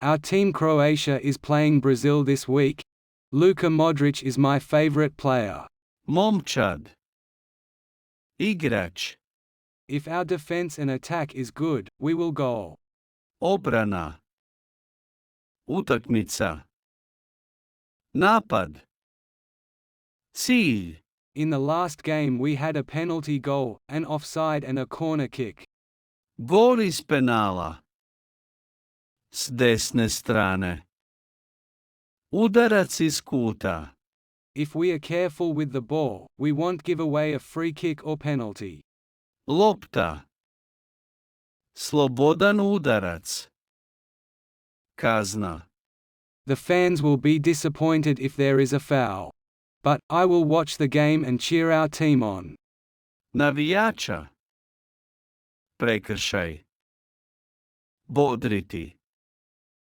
Our team Croatia is playing Brazil this week. Luka Modric is my favorite player. Momčad. Igrač. If our defense and attack is good, we will goal. Obrana. Utakmica. Napad. Cilj. In the last game we had a penalty goal, an offside and a corner kick. Gol iz penala. S desne strane. Udarac iz kuta. If we are careful with the ball, we won't give away a free kick or penalty. Lopta. Slobodan udarac. Kazna. The fans will be disappointed if there is a foul. But I will watch the game and cheer our team on. Navijača. Prekršaj. Bodriti.